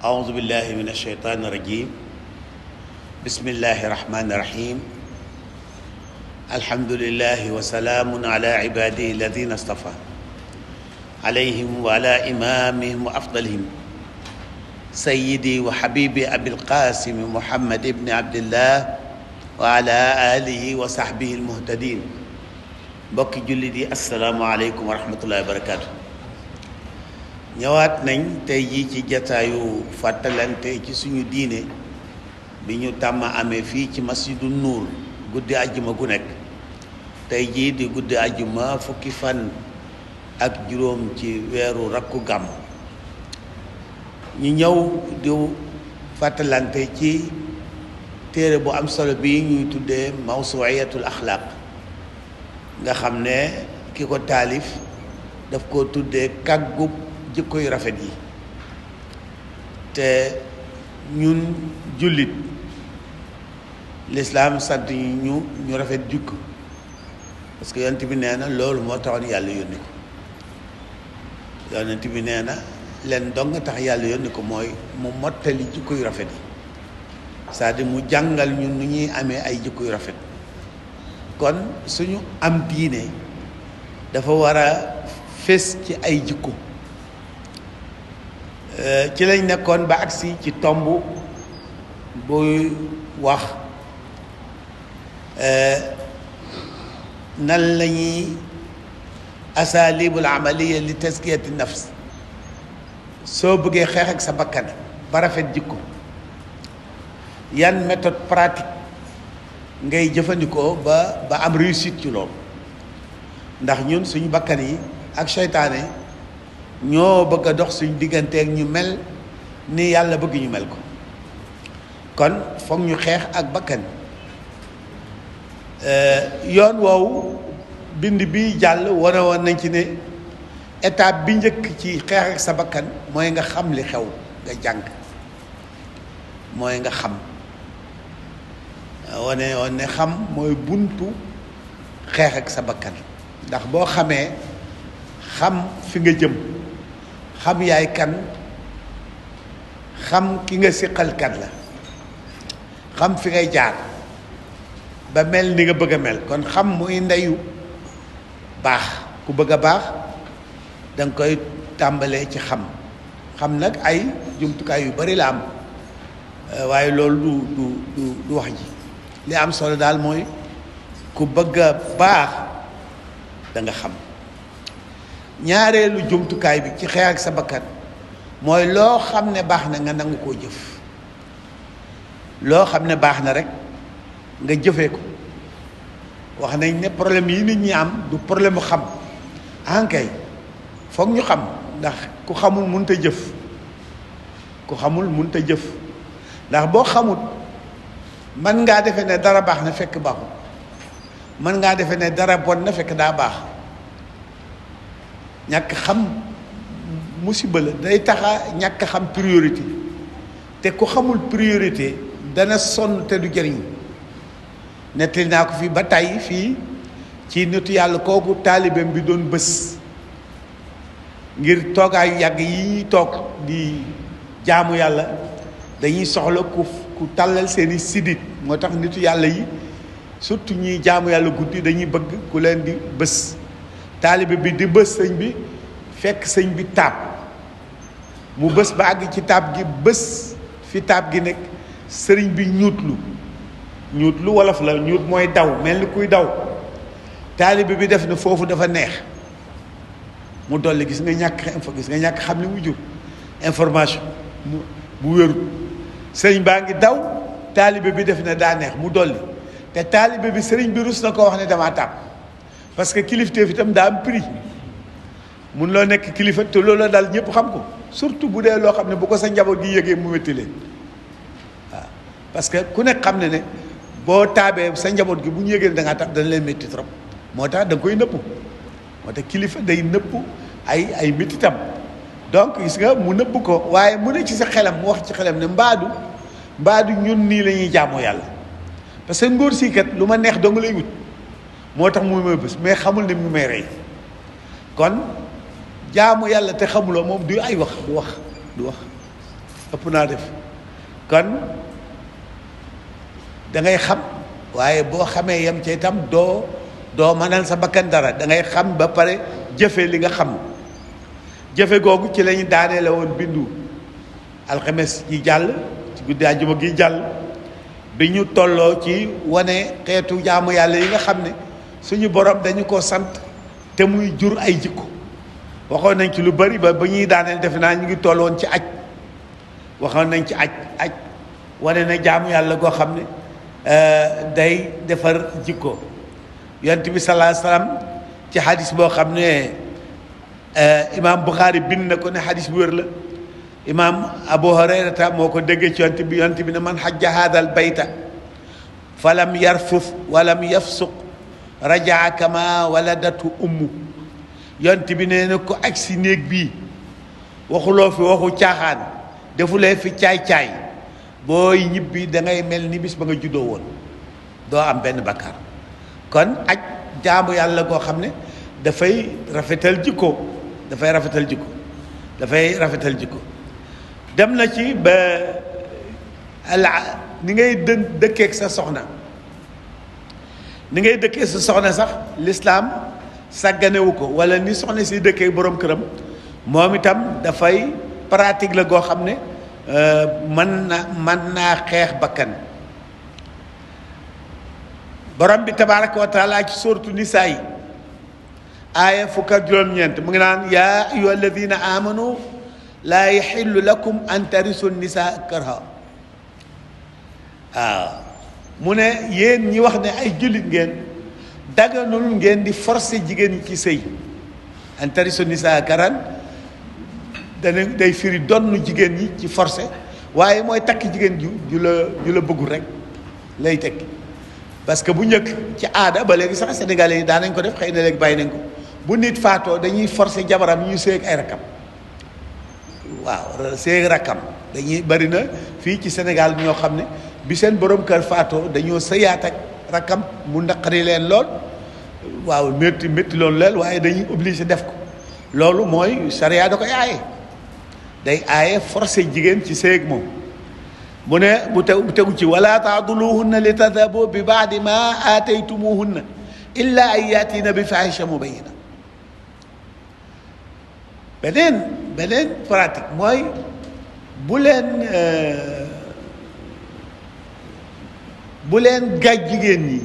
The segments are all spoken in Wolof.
أعوذ بالله من الشيطان الرجيم بسم الله الرحمن الرحيم الحمد لله وسلام على عباده الذين اصطفى عليهم وعلى إمامهم وأفضلهم سيدي وحبيبي أبي القاسم محمد بن عبد الله وعلى آله وصحبه المهتدين mbokki jullit yi asalaamaaleykum wa rahmatullahi wa barakaatu. ñëwaat nañ tey jii ci jataayu fàttalante ci suñu diine bi ñu tàmm amee fii ci masjidu nuur guddi àjjuma gu nekk tey jii di guddi àjjuma fukki fan ak juróom ci weeru rakku gàmm ñu ñëw di fàttalante ci téere bu am solo bi ñuy tuddee mawsuiyatul axlaaq nga xam ne ki ko taalif daf ko tuddee kàggub jikko yu rafet yi te ñun jullit lislaam sant ñu rafet jikko parce que yonent bi nee na loolu moo taxoon yàlla yónni ko yonent bi nee na leen dong nga tax yàlla yónni ko mooy mu mottali jikko yu rafet yi c'est-à-dire mu jàngal ñun nu ñuy amee ay jikko yu rafet kon suñu am diine dafa war a fés ci ay jikko ci lañ nekkoon ba agsi ci tomb buy wax nan la ñuy asalibul amaliya li taskiyati nafs soo bëggee xeex ak sa bakkan ba rafet jikko yan méthode pratique ngay jëfandikoo ba am réussite ci loolu ndax ñun suñu bakkan yi ak seytaane ñoo bëgg a dox suñu digganteeg ñu mel ni yàlla bëgg ñu mel ko kon foog ñu xeex ak bakkan yoon woowu bind bi jàll wane woon nañ ci ne étape bi njëkk ci xeex ak sa bakkan mooy nga xam li xew nga jàng mooy nga xam wane woon ne xam mooy buntu xeex ak sa bakkan ndax boo xamee xam fi nga jëm xam yaay kan xam ki nga siqal kan la xam fi ngay jaar ba mel ni nga bëgg a mel kon xam muy ndeyu baax ku bëgg a baax danga koy tàmbalee ci xam nag ay jumtukaay yu bari la am waaye loolu du wax ji li am solo daal mooy ku bëgg a baax da nga xam ñaareelu jumtukaay bi ci xeex ak sa bakkan mooy loo xam ne baax na nga nangu koo jëf loo xam ne baax na rek nga jëfee ko wax nañ ne problème yi nit ñi am du problème mu xam ankay foog ñu xam ndax ku xamul mënut a jëf ku xamul mënut a jëf ndax boo xamul mën ngaa defe ne dara baax na fekk baaxul mën ngaa defe ne dara bon na fekk daa baax ñàkk xam musiba la day taxa ñàkk xam priorité te ku xamul priorité dana sonn te du jëriñ nettali naa ko fii ba tey fii ci nitu yàlla kooku taalibeem bi doon bés ngir toogaayu yàgg yi ñuy toog di jaamu yàlla dañuy soxla ku tàllal seeni sidit moo tax nitu yàlla yi surtout ñuy jaamu yàlla guddi dañuy bëgg ku leen di bés taalibe bi di bés sëñ bi fekk sëñ bi taab mu bés ba àgg ci taab gi bés fi taab gi nekk sëriñ bi ñuutlu wolof la ñuut mooy daw mel ni kuy daw taalibe bi def na foofu dafa neex mu dolli gis nga ñàkk xam li mu jur information bu wéru sëriñ baa ngi daw taalibe bi def na daa neex mu dolli te taalibe bi sëriñ bi rus na ko wax ne damaa taab parce que kilifteef itam daa am prix mun loo nekk kilifa te loolu daal ñëpp xam ko surtout bu dee loo xam ne bu ko sa njaboot gi yëgee mu métti leen waaw parce que ku nekk xam ne boo taabee sa njaboot gi bu ñu yëgee ne da ngaa taab dana leen métti trop moo tax da nga koy nëpp moo tax kilifa day nëpp ay méttitam donc gis nga mu nëbb ko waaye mu ne ci sa xelam mu wax ci xelam ne mbaadu ñun nii la ñuy jaamoo yàlla parce que ngóor sii kat lu ma neex dong lay wut moo tax mu may bés mais xamul ne mu may rey kon jaamu yàlla te xamuloo moom du ay wax du wax ëpp naa def kon da ngay xam waaye boo xamee yem ca itam doo mënal sa bakkan dara da ngay xam ba pare jëfe li nga xam jëfe googu ci lañu daanee la woon bindu alxames yi jàll ci guddi àjjuma gi jàll bi ñu tolloo ci wane xeetu jaamu yàlla yi nga xam ne suñu borom dañu ko sant te muy jur ay jikko waxoon nañ ci lu bari ba ñuy daaneel defe naa ñu ngi tolloon ci aj waxoon nañ ci aj wane na jaamu yàlla goo xam ne day defar jikko yonent bi sallallahu alayhi wasallam ci xadis boo xam ne imaam Buxaari bind na ko ne xadis bu wér la imaam Abu Hurayrata moo ko déggee ci yonent bi ne man xajja haadal bayta falam yarfuf walam yafsuq rajaa kama waladatu ummu yonent bi nee na ko ak si néeg bii waxuloo fi waxu caaxaan defulee fi caay-caay booy ñibbi da ngay mel ni bis ba nga juddoo woon doo am benn bakkaar kon aj jaamu yàlla goo xam ne dafay rafetal jikko dafay rafetal jikko dem na ci ba ni ngay dëkkeek sa soxna sax lislaam sàgganewu ko wala ni soxna si dëkkee borom këram moom itam dafay pratique la goo xam ne mën naa xeex bakkan borom bi tabaraka wa taala ci suuratu nisaa yi aaya fukk ak juróom-ñeent mu ngi naan yaa ayyuha alladina amanu laa yaxillu lakum an tarisu nisaa karha waaw mu ne yéen ñi wax ne ay jullit ngeen daganul ngeen di forcer jigéen ñi ci sëy an tarisu nisaa karhan day firi donn jigéen ñi ci forcé waaye mooy takk jigéen ju la bëggul rek lay tekki parce que bu njëkk ci aada ba léegi sax sénégalais yi daan nañ ko def xëy na léegi bàyyi nañ ko bu nit faatoo dañuy forcé jabaram ñu sëy ak ay rakkam waaw sëy ak rakkam dañuy bari na fii ci Sénégal ñoo xam ne bi seen borom kër faatoo dañoo sëyaat ak rakkam mu naqari leen lool waaw métti loolu leel waaye dañuy obligé def ko loolu mooy charia da koy aaye day aaye forcé jigéen ci sëy ak moom mu ne bu tegu ci wala taaduluhunna li tadhabu bi baadi ma aataytumuhunna illa an yaatiina bi fahisha mubayyina beneen pratique mooy bu leen gaaj jigéen ñi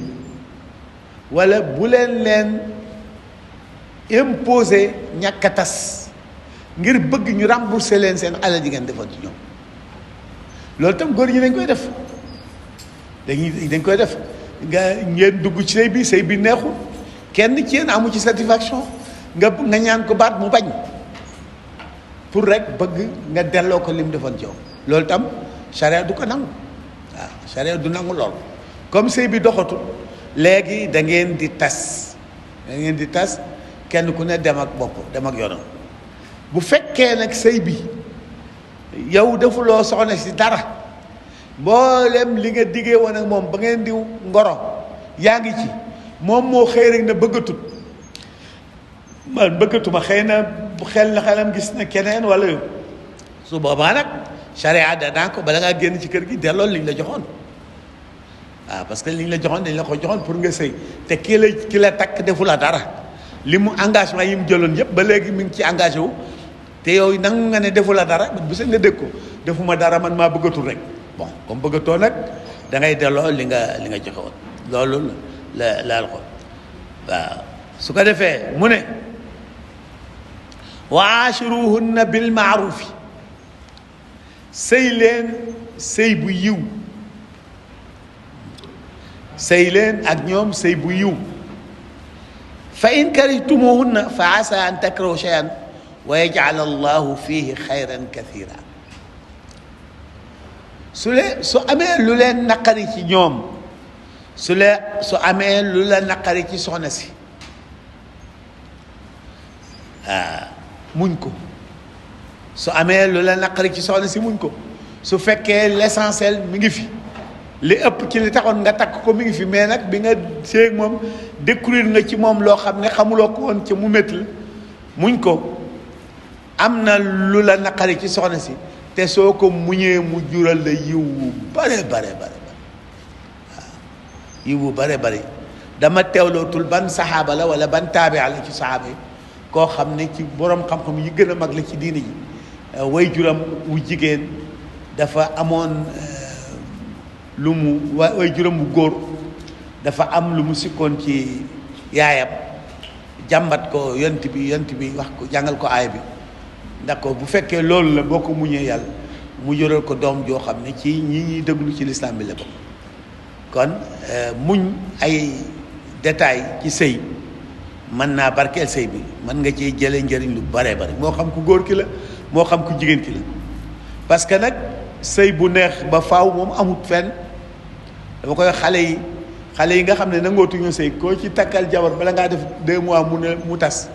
wala bu leen imposer ñàkk a tas ngir bëgg ñu rembourser leen seen alal ji ngeen defoon ci ñoom loolu tam góor ñi dañ koy def dañ koy def ngeen dugg ci sëy bi neexul kenn ci yéen amu ci satisfaction nga ñaan ko baat mu bañ pour rek bëgg nga delloo ko lim defoon ci yow loolu tam charia du ko nangu waaw charia du nangu loolu comme sëy bi doxatul léegi da ngeen di tas kenn ku ne dem ak yoonam bu fekkee nag sëy bi yow defuloo soxna si dara mboolem li nga diggee woon ak moom ba ngeen di ngoro yaa ngi ci moom moo xëy rek na bëggatut man bëggatuma xëy na bu xelam gis na keneen wala su boobaa nag charia danaa ko bala ngaa génn ci kër gi delloo liñ la joxoon waaw parce que liñ la joxoon dañ la ko joxoon pour nga sëy te ki la takk defu la dara li mu engagement yi mu jëloon yëpp ba léegi mi ngi ci engagé wu te yow nangu nga ne defu la dara bu seen nga dégg ko defuma dara man maa bëggatul rek bon comme bëggatoo nag da ngay delloo li nga joxe woon loolu laal ko waaw su ko defee mu ne wa aashiruhunna bil maarufi sëy leen sëy bu yiw sëy leen ak ñoom sëy bu yiw fa in karihtumuhunna fa asa an takrahu shay'an wa yaj'al allahu fihi xayran kathira su amee lu leen naqari ci ñoom su amee lu la naqari ci soxna si muñ ko su amee lu la naqari ci soxna si muñ ko su fekkee l'essentiel mi ngi fi li ëpp ci li taxoon nga takk ko mi ngi fi mais nag bi nga séeg moom découvrir nga ci moom loo xam ne xamuloo ko woon ca mu métti muñ ko am na lu la naqari ci soxna si te soo ko muñee mu jural la yiw wu bare bare bare waaw yiw wu bare bare dama teewlootul ban saxaaba la wala ban taabia la ci saxaaba yi koo xam ne ci borom xam-xam yi gën a mag la ci diine ji way juram wu jigéen dafa amoon lu mu way juram wu góor dafa am lu mu sikkoon ci yaayam jàmbat ko yont bi wax ko jàngal ko aay bi ndax ko bu fekkee loolu la boo ko muñee yàlla mu jural ko doom joo xam ne ci ñi ñuy déglu ci lislaam bi la bokk kon muñ ay détails ci sëy mën naa barkeel sëy bi mën nga ciy jëlee njëriñ lu bare bare moo xam ku góor ki la moo xam ku jigéen ki la parce que nag sëy bu neex ba faaw moom amut fenn dama koy xale yi nga xam ne nangootuñu sëy koo ci takkal jabar bala ngaa def 2 mois mu tas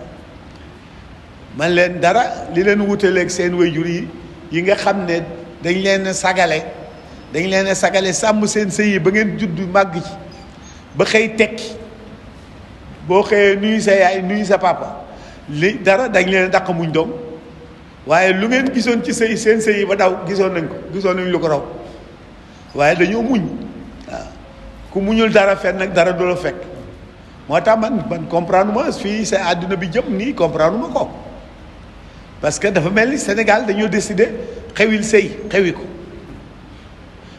man leen dara li leen wutaleeg seen waajur yi nga xam ne dañ leen sagale sàmm seen sëy yi ba ngeen judd màgg ci ba xëy tekki boo xëyee nuyu sa yaay nuyu sa papa li dara dañ leen dàq muñ doom waaye lu ngeen gisoon ci seen sëy yi ba daw gisoon nañ lu ko raw waaye dañoo muñ waaw ku muñul dara fenn nag dara du la fekk moo tax man comprendre ma fii sa àdduna bi jëm nii comprendre ma ko parce que dafa mel ni Sénégal dañoo décider xewil sëy xewi ko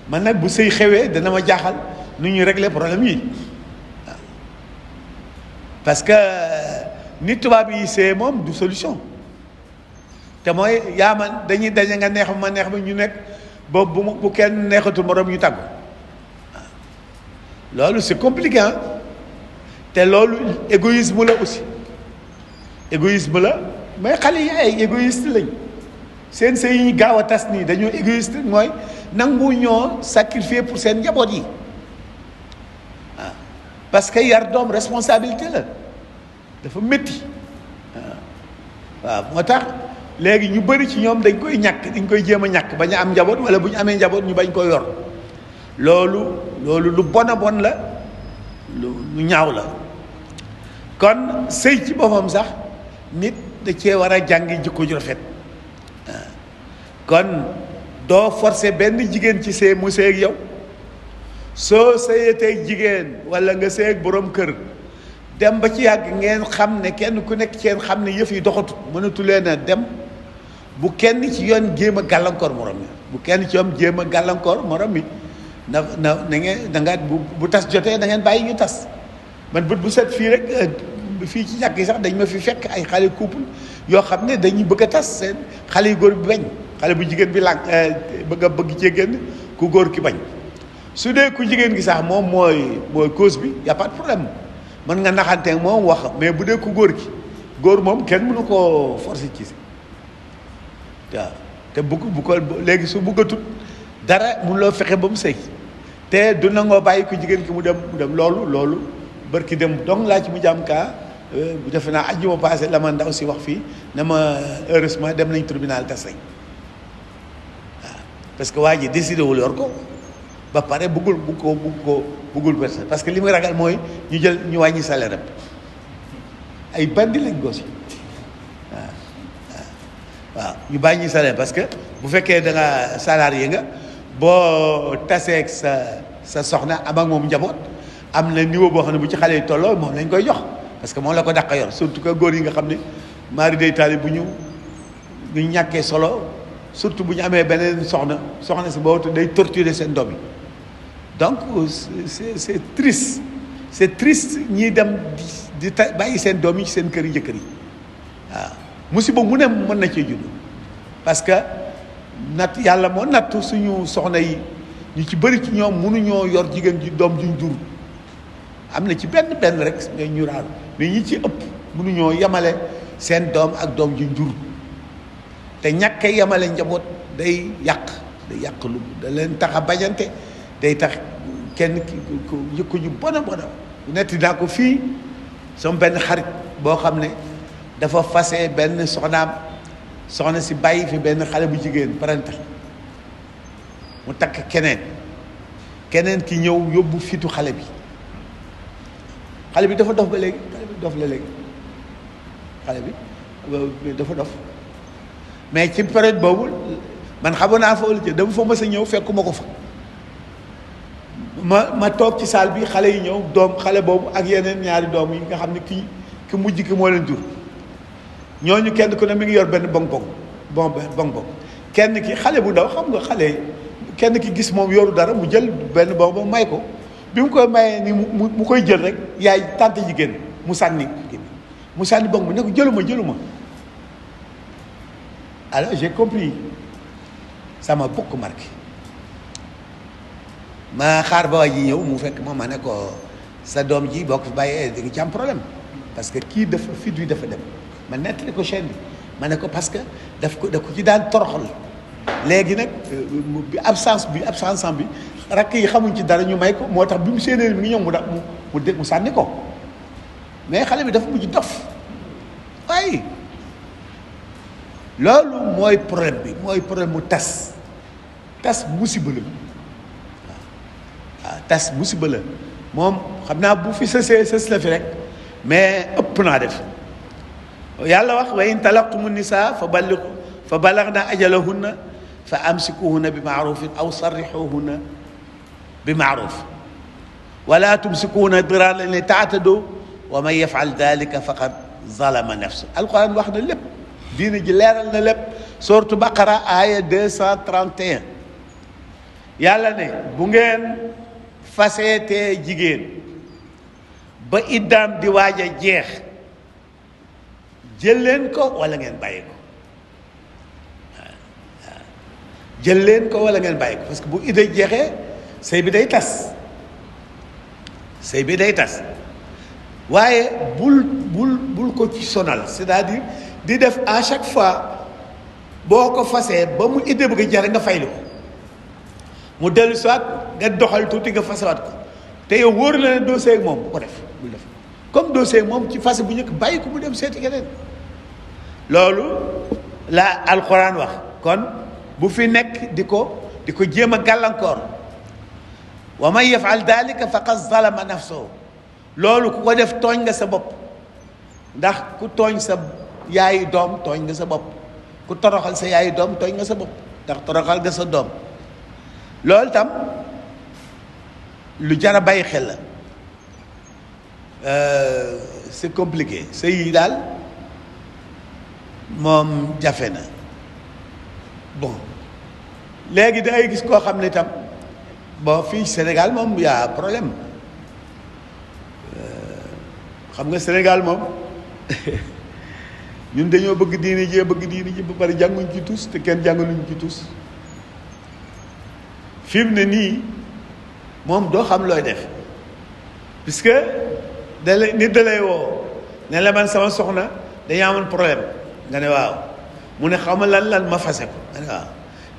man nag bu sëy xewee dana ma jaaxal nu ñuy régler problème yi waaw parce que ni tubaab yi sëy moom du solution te mooy yaa man dañuy daje nga neex ma neex ma ñu nekk boobu bu kenn neexatul morom ñu tàggu loolu c'est compliqué te loolu égoïsme la aussi égoïsme la mais xale yi ay égoïste lañ seen sëy yi ñu gaaw a tas nii dañoo égoïste mooy nangu ñoo sacrifier pour seen njaboot yi waaw parce que yar doom responsabilité la dafa métti waaw moo tax léegi ñu bëri ci ñoom dañ koy jéem a ñàkk bañ a am njaboot wala bu ñu amee njaboot ñu bañ ko yor loolu lu bon a bon la lu ñaaw la kon sëy ci boppam sax nit da cee war a jàngi jikko ju rafet kon doo forcer benn jigéen ci sëy mu sëy ak yow soo sëyatee jigéen wala nga sëy ak borom kër dem ba ci yàgg ngeen xam ne kenn ku nekk ci yéen xam ne yëf yi doxatut mënatu leen a dem bu kenn ci yoon jéem a gàllankoor morom mi bu kenn ci yoon jéem a gàllankoor morom mi na ngeen da nga bu tas jotee da ngeen bàyyi ñu tas man bët bu set fii rek fii ci jàkk yi sax dañ ma fi fekk ay xale couple yoo xam ne dañuy bëgg a tas seen xale yu góor bi bañ xale bu jigéen bi lànk bëgg cee génn ku góor ki bañ su dee ku jigéen gi sax moom mooy cause bi y a pas de problème mën nga naxanteeg moom wax mais bu dee ku góor ki góor moom kenn mënu koo forcer ci si waaw te bu ko léegi su bëggatut dara mun loo fexe ba mu sëy te du nangoo bàyyi ku jigéen ki mu dem loolu barki dem dong laa ci mu jàmm kaa bu defe naa ajjuma passé la ma ndaw si wax fii ne ma heureusement dem nañ tribunal tas nañ waaw parce que waa ji décidé wul yor ko ba pare buggul verser parce que li muy ragal mooy ñu wàññi salaire am ay bandi lañ gosi waaw ñu bàyyi salaire parce que bu fekkee da nga salarié nga boo taseeg sa soxna am ak moom njaboot am na niveau boo xam ne bu ci xale yi tolloo moom lañ koy jox parce que moom la ko dàq yor surtout que góor yi nga xam ne mari day taali bu ñu ñàkkee solo surtout bu ñu amee beneen soxna si boobu day torturer seen doom yi donc c'est triste ñiy dem di bàyyi seen doom yi ci seen kër yi jëkkër yi waaw musiba mu ne mën na cee judd parce que yàlla moo nattu suñu soxna yi ñu ci bëri ci ñoom mënuñoo yor jigéen ji doom juñ jur am na ci benn rek ngay ñuraaru mais ñi ci ëpp mënuñoo yemale seen doom ak doom juñ jur te ñàkk a yemale njaboot day yàq lu da leen tax a bañante day tax kenn ku ñu bona netti naa ko fii sama benn xarit boo xam ne dafa fase benn soxna si bàyyi fi benn xale bu jigéen parental mu takk keneen ki ñëw yóbbu fitu xale bi dafa dof ba léegi xale bi dafa dof mais ci période boobu man xamoon naa fa wala jë dama fa mës a ñëw fekkuma ko fa ma toog ci salle bi xale yi ñëw doom xale boobu ak yeneen ñaari doom yi nga xam ne ki mujj ki moo leen jur ñooñu kenn ku ne mi ngi yor benn bong bong kenn ki xale bu ndaw xam nga xale kenn ki gis moom yoru dara mu jël benn bong may ko bi mu koy mayee ni mu koy jël rek yaay tànte jigéen mu sànni bong bi ne ko jëluma alors j'ai compris ça m'a beaucoup marqué ma xaar ba waa ji ñëw mu fekk ma ne ko sa doom ji boo ko fi bàyyee di nga ci am problème parce que kii dafa fit wi dafa dem ma nettali ko chaîne bi ma ne ko parce que daf ko ci daan toroxal léegi nag absence bi rakk yi xamuñ ci dara ñu may ko moo tax bi mu séenée mi ngi ñëw mu sànni ko mais xale bi dafa mujj dof waaye loolu mooy problème mu tas musiba la waaw tas musiba la moom xam naa bu fi sës la fi rek mais ëpp naa def yàlla wax wa in talaqtumu nisaa fa balagna ajalahunna fa amsikuhunna bi maarufin aw sarrixuhunna bi maaruf wala tumsikuhunna diraaran li taatadu wa man yafal dalika faqad zalama nafsa alquran wax na lépp diina ji leeral na lépp sourate Baqara aaya 231 yàlla ne bu ngeen faseetee jigéen ba iddaam di waaj a jeex jël leen ko wala ngeen bàyyi ko jël leen ko wala ngeen bàyyi ko parce que bu idda jeexee sëy bi day tas waaye bul ko ci sonal c'est-à-dire di def à chaque fois boo ko fasee ba mu idda bëgg a jeex nga faylu ko mu dellu soit nga doxal tuuti nga fasewaat ko te yow wóor na ne dossier ak moom bu ko def bul def comme dossier moom ci fase bu njëkk bàyyi ko mu dem seeti keneen loolu la alxuraan wax kon bu fi nekk di ko jéem a gàllankoor wa man yafal dalika faqad zalama nafsahu loolu ku ko def tooñ nga sa bopp ndax ku tooñ sa yaayu doom tooñ nga sa bopp ku toroxal sa yaayu doom tooñ nga sa bopp ndax toroxal nga sa doom loolu tam lu jar a bàyyi xel la c'est compliqué sëy yi daal moom jafe na bon léegi da ngay gis koo xam ne tam bon fii Sénégal moom yaa problème xam nga Sénégal moom ñun dañoo bëgg diini ji ba pare jànguñ ci tus te kenn jàngaluñ ci tus fi mu ne nii moom doo xam looy def puisque nit da lay woo ne la man sama soxna dañu amoon problème nga ne waaw mu ne xama lan ma fase ko nga ne waaw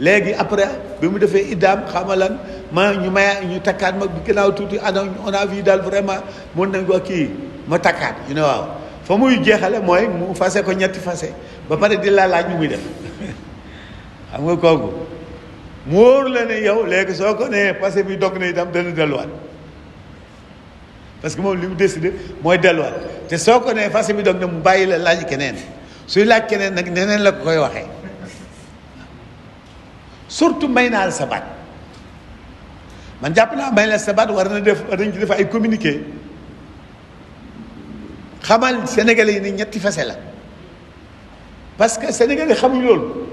léegi après bi mu defee iddaam xama lan ñu takkaat ma bi gannaaw tuuti on a vu daal vraiment mun nañ ko kii ma takkaat ñu ne waaw fa muy jeexale mooy mu fase ko ñetti fase ba pare di la laaj ñu muy def xam nga kooku mu wóor la ne yow léegi soo ko nee fase bi dog na itam dana delluwaat parce que moom li mu décidé mooy delluwaat te soo ko nee fase bi dog na mu bàyyi la laaj keneen suy laaj keneen nag neneen la ko koy waxee surtout may naa la sa baat man jàpp naa may la sa baat war nañ ci def ay communiqué xamal Sénégalais yi ni ñetti fase la parce que Sénégalais xamuñ loolu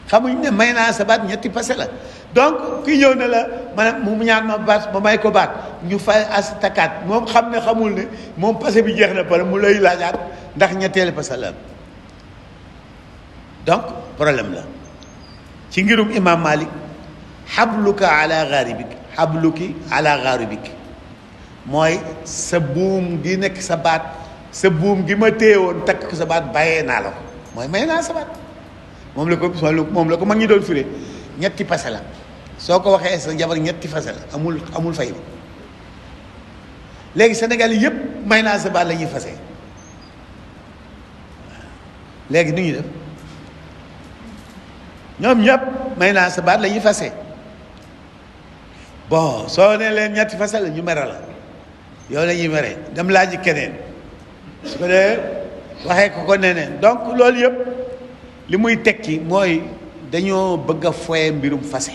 xamuñ ne may naa sa baat ñetti fase la donc ki ñëw ne la mu ñaan ma baat ma may ko baat ñu fay as takkaat moom xam ne xamul ne moom passé bi jeex na pare mu lay laajaat ndax ñetteelu passé la donc problème la ci ngirum imam Malik xabluka ala garibik xabluki ala garibik mooy sa buum gi nekk sa baat sa buum gi ma téyewoon takk ko sa baat bàyyee naa la ko mooy may naa sa baat moom la ko mag ñi doon firé ñetti passé la soo ko waxee sa jabar ñetti fase la amul fay léegi Sénégal yi yëpp may naa sa baat la ñuy fase léegi nu ñuy def ñoom ñëpp may naa sa baat la ñuy fase bon soo ne leen ñetti fase la ñu mere la yow la ñuy mere dem laaj keneen su ko dee waxee ko neneen donc loolu yëpp li muy tekki mooy dañoo bëgg a foye mbirum fase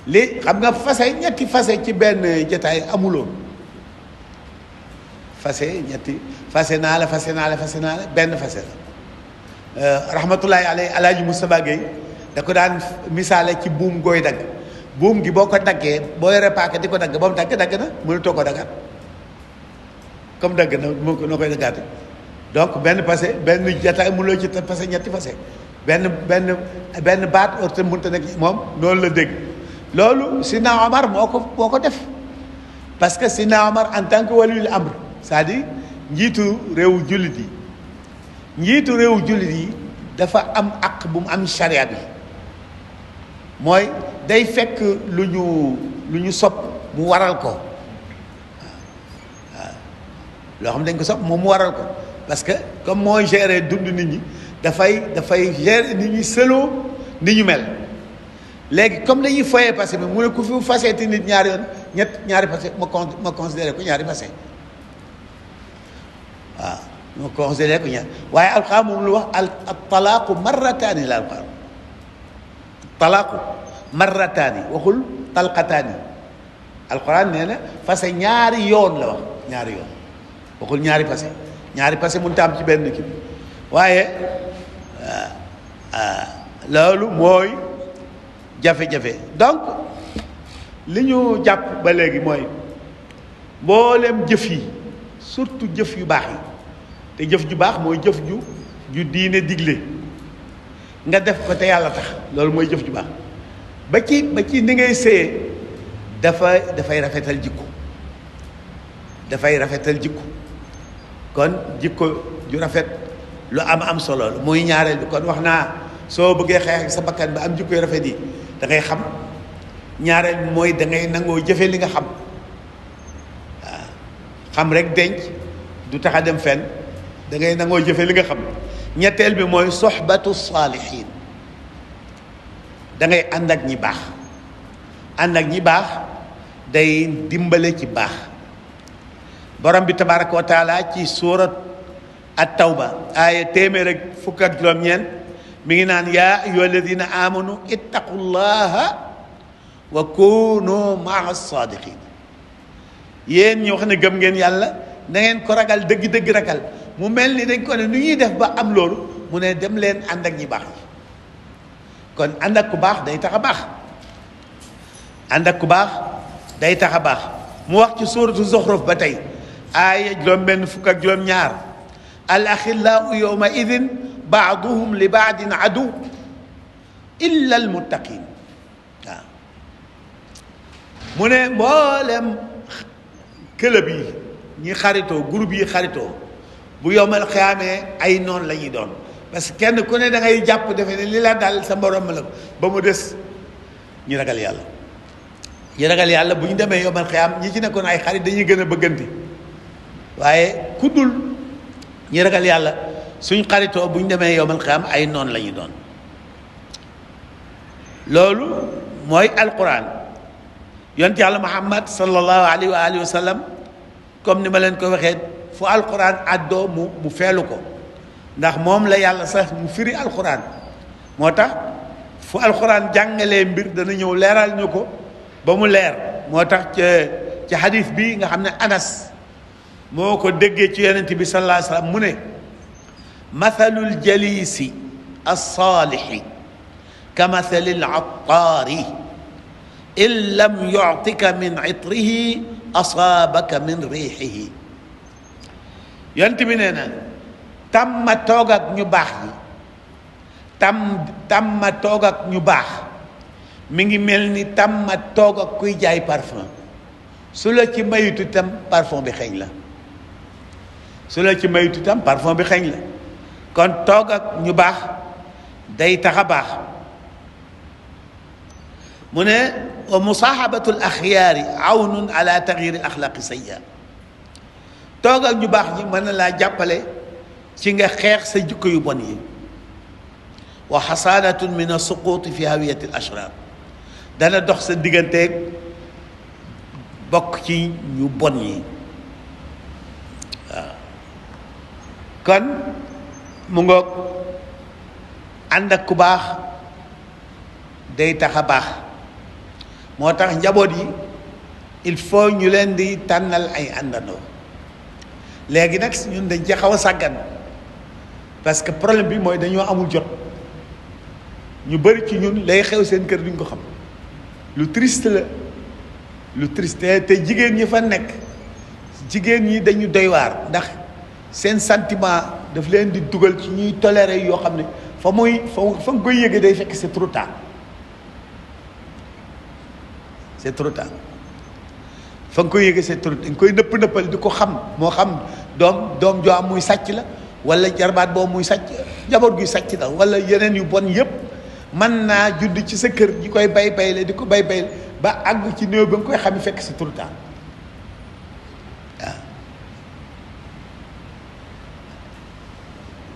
li xam nga fase ñetti fase ci benn jotaay amuloon fase ñetti fase naa la benn fase la rahmatullahi alayhi alaaji Moustapha Gueye da ko daan misaale ci buum gooy dagg buum gi boo ko daggee boo yore paaka di ko dagg ba mu dagg na mënutoo ko daggaat comme dagg na noo koy daggaate donc benn fase benn jotaay mënuloo ci fase ñetti fase benn baat orte mënta nekk moom noonu la dégg loolu Sidna Omar moo ko def parce que Sidna Omar en tant que waliyul amr c'est-à-dire njiitu réewu jullit yi dafa am àq bu mu am charia bi mooy day fekk lu ñu sopp mu waral ko waaw loo xam ne dañ ko sopp moom mu waral ko parce que comme mooy gérer dund nit ñi dafay gérer nit ñi selon ni ñu mel léegi comme dañuy foyee passé bi mu ne ku fi faseeti nit ñaari yoon ñaari passé ma considéré ko ñaari passé waaw ma considéré ko ñaar waaye alxuraan moom lu wax al talaaqu marrataani la alxuraan talaaqu marrataani waxul talqataani alxuraan nee na fase ñaari yoon la wax ñaari yoon waxul ñaari passé mun taam ci benn kii waaye loolu mooy jafe-jafe donc li ñu jàpp ba léegi mooy mboolem jëf yi surtout jëf yu baax yi te jëf ju baax mooy jëf ju diine digle nga def ko te yàlla tax loolu mooy jëf ju baax ba ci ni ngay séyee dafay rafetal jikko kon jikko ju rafet lu am solo la muy ñaareel bi kon wax naa soo bëggee xeex ak sa bakkan ba am jikko yu rafet yi da ngay xam ñaareel bi mooy da ngay nangoo jëfe li nga xam waaw xam rek denc du tax a dem fenn da ngay nangoo jëfe li nga xam ñetteel bi mooy soxbatu saalihin da ngay ànd ak ñi baax day dimbale ci baax borom bi tabaraka wa taala ci suurat at-tawba aaya téeméer ak fukk ak juróom-ñeent mi ngi naan yaa ayyuha alladina amanu ittaqullaha wa kunu maa sadiqin yéen ñi wax ne gëm ngeen yàlla na ngeen ko ragal dëgg-dëgg ragal mu mel ni dañ ko ne nu ñuy def ba am loolu mu ne dem leen ànd ak ñi baax yi kon ànd ak ku baax day tax a baax mu wax ci suuratu Zuxruf ba tey aaya juróom-benn fukk ak juróom-ñaar al axillaau yawma idin baaduhum li baadin adu illa al muttaqin waaw mu ne mboolem club yi ñi xaritoo groupe yi xaritoo bu yowmal xiyaamee ay noon la ñuy doon parce que kenn ku ne da ngay jàpp defe ne li la dal sa morom la ba mu des ñu ragal yàlla bu ñu demee yowmal xiyaam ñi ci nekkoon ay xarit dañuy gën a bëggante waaye ku dul ñi ragal yàlla suñ xaritoo bu ñu demee yowmal xiyaam ay noon la ñuy doon loolu mooy alquran yonent yàlla muhammad sallallahu alayhi wa alihi wa sallam comme ni ma leen ko waxee fu alquran àddoo mu feelu ko ndax moom la yàlla sax mu firi alquran moo tax fu alquran jàngalee mbir dana ñëw leeral ñu ko ba mu leer moo tax ci hadith bi nga xam ne anas moo ko déggee ci yonent bi sallallahu alayhi wa sallam mu ne mathalul jalisi alsaalixi ka mathalil attaari in lam yuctika min itrihi asaabaka min riixihi yonent bi nee na tàmma toog ak ñu baax yi tàmma toog ak ñu baax mi ngi mel ni tàmma toog ak kuy jaay parfum su la ci mayutu tam parfum bi xeeñ la kon toog ak ñu baax day tax a baax mu ne wa musaahabatu al axyaari awnun ala taxyiri al axlaaqi sayya toog ak ñu baax ñi mën na laa jàppale ci nga xeex sa jikko yu bon yi wa xasaanatun min asuquuti fi hawiyati al ashraar dana dox sa digganteeg bokk ci ñu bon yi waaw kon mu ngoog ànd ak ku baax day tax a baax. moo tax njaboot yi il faut ñu leen di tànnal ay àndandoo. léegi nag ñun dañ ci xaw a sàggan parce que problème bi mooy dañoo amul jot. ñu bëri ci ñun lay xew seen kër duñ ko xam. lu triste la, lu triste. te jigéen ñi fa nekk, jigéen ñi dañu doy waar ndax seen sentiment daf leen di dugal ci ñuy tolérer yoo xam ne fa nga koy yëgee day fekk c'est trop tard. c'est trop tard fa nga koy yëgee c'est trop tard. dañ koy nëppal di ko xam, moo xam doom joo am muy sàcc la, wala jarbaat boobu muy sàcc, jaboot guy sàcc la, wala yeneen yu bon yépp mën naa judd ci sa kër di koy bay di ko bay ba àgg ci néew ba nga koy xam fekk c'est trop tard. waaw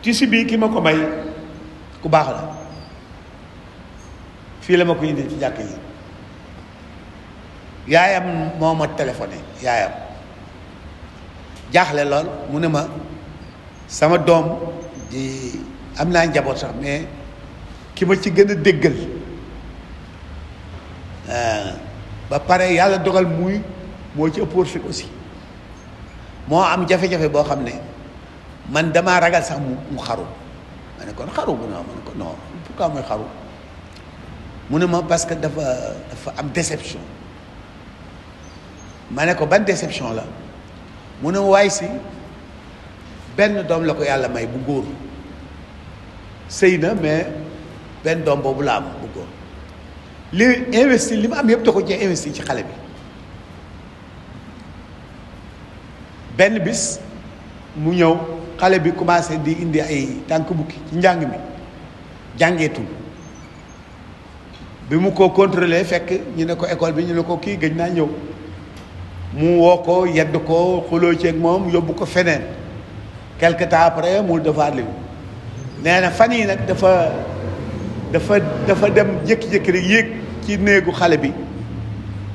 tissu bii ki ma ko may ku baax la, fii la ma ko indi ci jàkk yi. yaayam moo ma téléphoné, yaayam jaaxle lool, mu ne ma sama doom di am naa njaboot sax mais ki ma ci gën a déggal ba pare yàlla dogal moo ci ëpp wërsëg aussi, moo am jafe-jafe boo xam ne man damaa ragal sax mu xaru. ma ne kon xaru mu ne ma ne ko non pourquoi mooy xaru. mu ne ma parce que dafa am déception. ma ne ko ban déception la. mu ne ma waay si benn doom la ko yàlla may bu góor, sëy na mais benn doom boobu la am bu góor. li ma am yëpp da ko cee investi ci xale bi. benn bis mu ñëw, xale bi commencé di indi ay tànk bukki ci njàng mi, jàngeetul. bi mu ko contrôlé fekk ñu ne ko école bi, ñu ne ko kii gëj naa ñëw. mu woo ko yedd ko xuloo ceeg moom yóbbu ko feneen. quelque temps après mu defaat li nee na fan yi nag dafa dem jékki-jékki rek yéeg ci néegu xale bi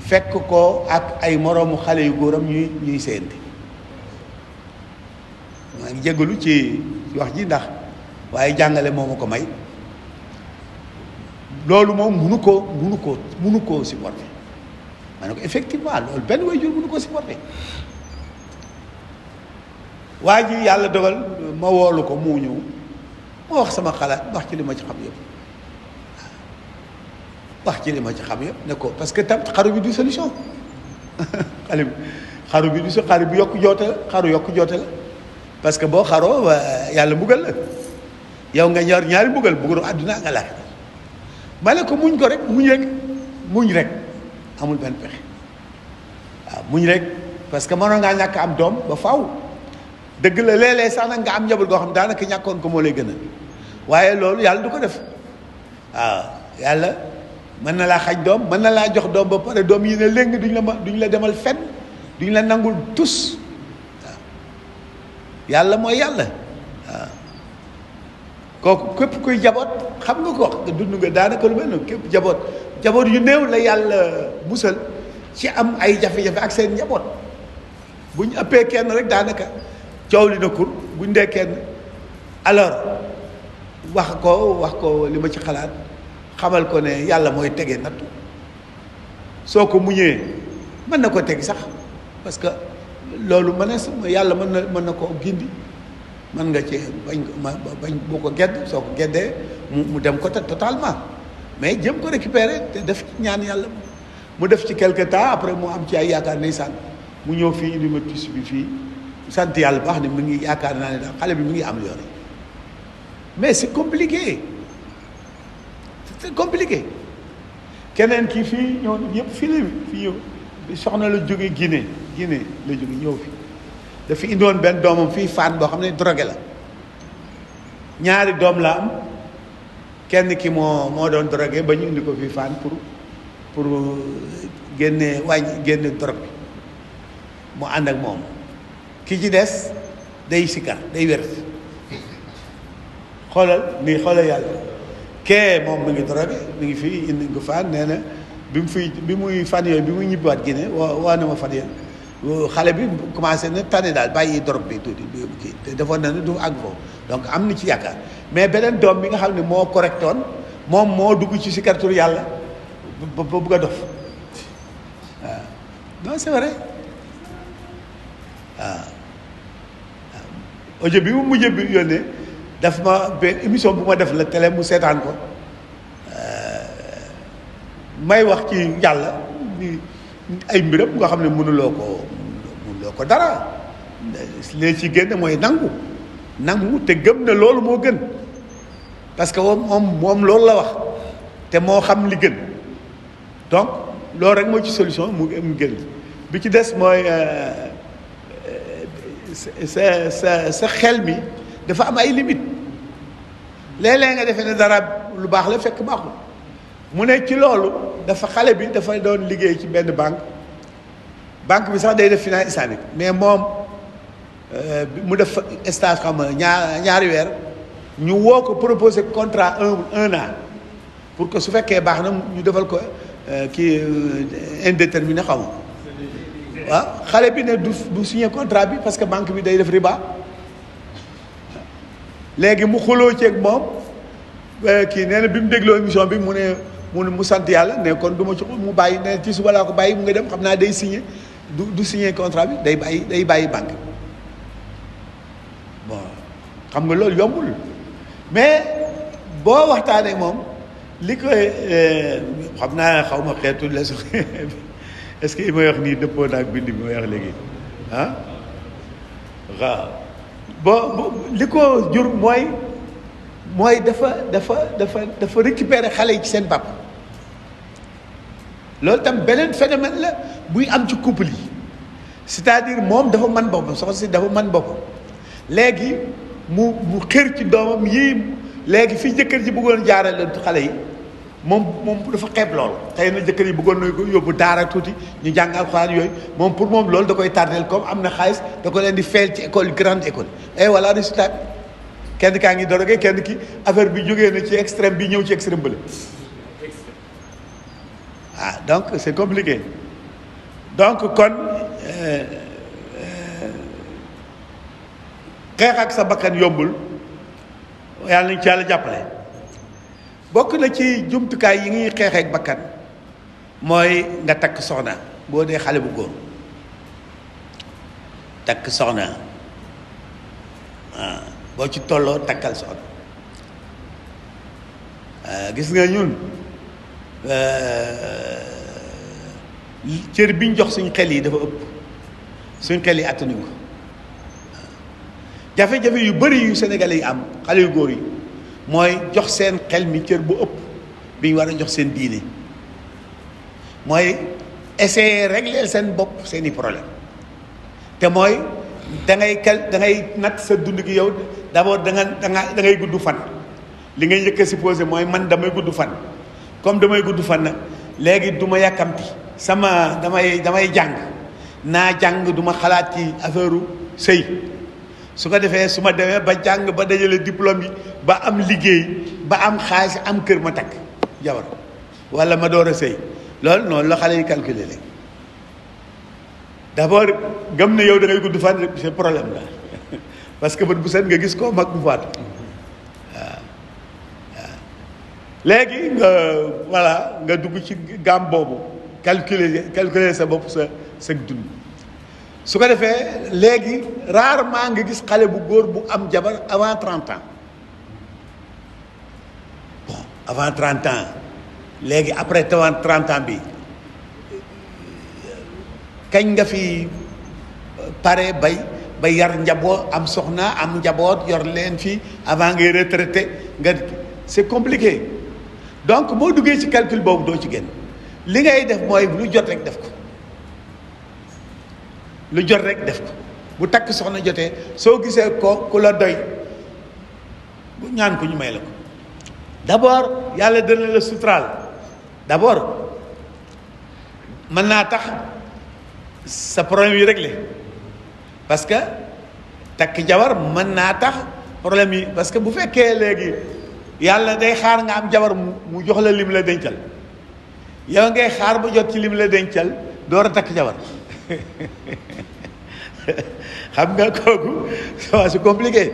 fekk ko ak ay moroomu xale yu góoram ñuy séente. maa ngi jégalu ci wax ji ndax waaye jàngale moo ma ko may. loolu moom munu koo supporter. ma ne ko effectivement loolu benn waajur munu koo supporter. waa ji yàlla dogal ma woolu ko mu ñëw ma wax sama xalaat, wax ci li ma ci xam yëpp. wax ci li ma ci xam yëpp ne ko parce que tam xaru bi du solution. xaru bi yokk joote la, xaru yokk joote la. parce que boo xaroo yàlla mbugal la, yow nga ñor ñaari mbugal, mbugalu àdduna nga laax. ma ne ko muñ ko rek, muñ rek amul benn pexe. waaw muñ rek, parce que mënoon ngaa ñàkk am doom ba faaw. dëgg la léeg-léeg sax nag nga am njaboot goo xam daanaka ñàkkoon ko moo lay gën a, waaye loolu yàlla du ko def. waaw yàlla mën na laa xañ doom, mën na laa jox doom ba pare doom yi ne léegi duñ la demal fenn, duñ la nangul tus. waaw yàlla mooy yàlla. waaw kooku képp kuy jaboot xam nga ko wax nga dund nga daanaka lu mel noonu. képp jaboot yu néew la yàlla musal ci am ay jafe-jafe ak seen njaboot. bu ñu ëppee kenn rek daanaka coow li na kur buñ dee kenn. alors wax ko li ma ci xalaat, xamal ko ne yàlla mooy tege nattu. soo ko muñee mën na ko teg sax, parce que loolu yàlla mën na koo gindi. mën nga ci bañ boo ko gedd, soo ko geddee mu dem ko totalement, mais jëm ko récupérer te def ci ñaan yàlla. mu def ci quelque temps après mu am ci ay yaakaar ndeysaan mu ñëw fii indi ma tissu bi fii, sant yàlla baax ne mu ngi yaakaar naa ne daal xale bi mu ngi amélioré. mais c'est compliqué, keneen kii fii ñëw yëpp fii ñëw soxna la jóge Guinée la jóge ñëw fi. dafa indiwoon benn doomam fii Fann boo xam ne drogué la, ñaari doom la am, kenn ki moo doon drogué ba ñu indi ko fii Fann pour génne drogue bi mu ànd ak moom. ki ci des day sikar, day wér. xoolal yàlla. kee moom mi ngi drogué, mi ngi fii indi ko Fann. nee na bi muy fan yooyu bi muy ñibbiwaat Guinée waa na ma fan yooyu xale bi commencé na tane daal, bàyyi drogue bi tuuti kii te defoon na ne du àgg foofu. donc am na ci yaakaar. mais beneen doom bi nga xam ne moo correctoon moom moo dugg ci sikartur yàlla ba bugg a dof waaw non c'est vrai waaw audio bi mu mujj bi yónnee daf ma benn émission bu ma def la télé mu seetaan ko may wax ci yàlla ni ay mbiram nga xam ne mënuloo ko dara lee ci génn mooy nangu te gëm na loolu moo gën parce que moom loolu la wax te moo xam li gën donc loolu rek moo ci solution mu gën bi ci des mooy sa xel mi dafa am ay limite léeg-léeg nga defee ne dara lu baax la fekk baaxul mu ne ci loolu xale bi dafa doon liggéey ci benn banque bi sax day def finance islamique mais moom mu def stage xam ñaari weer ñu woo ko proposé contrat un an pour que su fekkee baax na ñu defal ko kii indéterminé xaw ma waaw xale bi ne du signé contrat bi parce que banque bi day def riba léegi mu xuloo ceeg moom kii nee na bi mu dégloo émission bi mu sant yàlla ne kon du ma ci mu bàyyi ne ci suba laa ko bàyyi mu nga dem xam naa day signé du signé contrat bi day bàyyi banque bon xam nga loolu yombul mais boo waxtaanee moom li koy xam naa xaw ma xeetu leçon est-ce que li may wax nii dëppoo naag bind bi may wax léegi ah waaw boo li ko jur mooy dafa récupérer xale yi ci seen bopp loolu tam beneen phénomène la buy am ci couple yi c'est-à-dire moom dafa mën boppam soxna si dafa mën boppam léegi mu xër ci doomam yii léegi fii jëkkër ji bëggoon jaarale xale yi moom dafa xeeb loolu xëy na jëkkër yi bëggoon na ko yóbbu daara tuuti ñu jàng alxuraan yooyu moom pour moom loolu da koy tardeel comme am na xaalis da ko leen di fayal ci école grande école et voilà résultat kenn kaa ngi dorogee kenn ki affaire bi jógee na ci extrême bi ñëw ci extrême bële donc c'est compliqué donc kon xeex ak sa bakkan yombul yàlla nañ ci yàlla jàppale bokk na ci jumtukaay yi ngi xeexee ak bakkan mooy nga takk soxna boo dee xale bu góor takk soxna boo ci tolloo takkal soxna gis nga ñun cër biñ jox suñ xel yi dafa ëpp suñ xel yi attanuñ ko jafe-jafe yu bëri yu Sénégalais yi am xale yu góor yi mooy jox seen xel mi cër bu ëpp bi ñu war a jox seen diine mooy essayer régler seen bopp seeni problème te mooy da ngay natt sa dund gi yow d'abord da ngay gudd fan li ngay njëkk a supposé mooy man damay gudd fan comme damay gudd fan nag léegi du ma yàkkamti damay jàng naa jàng du ma xalaat ci affaire sëy su ko defee su ma demee ba jàng ba dajale diplôme yi ba am liggéey ba am xaalis am kër ma takk jabar wala ma door a sëy loolu noonu la xale yi calculer léegi d'abord gëm na yow da ngay gudd fan c'est problème la parce que bët bu set nga gis koo mag bu faatu waaw léegi nga dugg ci gamme boobu calculer sa bopp sa dund su ko defee léegi rarement nga gis xale bu góor bu am jabar avant 30 ans bon avant 30 ans léegi après 30 ans bi kañ nga fi pare bay yar njaboot am soxna am njaboot yor leen fii avant ngay retraité nga c'est compliqué donc boo duggee ci calcul boobu doo ci génn li ngay def mooy lu jot rek def ko lu jot rek def ko bu takk soxna jotee soo gisee ko ku la doy bu ñaan ko ñu may la ko d'abord yàlla dana la suturaal d'abord mën naa tax sa problème yi réglé parce que takk jabar mën naa tax problème yi parce que bu fekkee léegi yàlla day xaar nga am jabar mu jox la lim la dencal yow ngay xaar ba jot ci lim la dencal door a takk jabar xam nga kooku c'est compliqué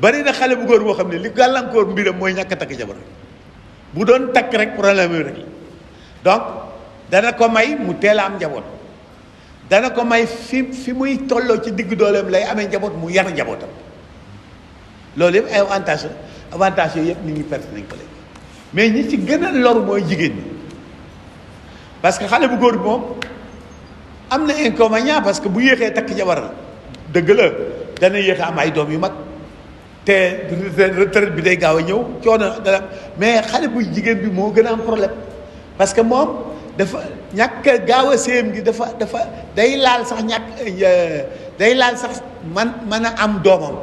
bari na xale bu góor boo xam ne li gàllankoor mbiram mooy ñàkk a takk jabar bu doon takk rek problème yi rek donc dana ko may mu teel a am njaboot dana ko may fi muy tolloo ci digg dooleem lay amee njaboot mu yar njabootam loolu yëpp ay avantage yooyu yëpp nit ñi perte nañ ko léegi mais ñi ci gën a lor mooy jigéen ñi parce que xale bu góor bi moom am na inconvénient parce que bu yéexee takk jabar la dëgg la dana yéex a am ay doom yu mag te retraite bi day gaaw a ñëw coono dana mais xale bu jigéen bi moo gën a am problème parce que moom dafa ñàkk gaaw a séem gi dafa day laal sax day laal sax mën a am doomam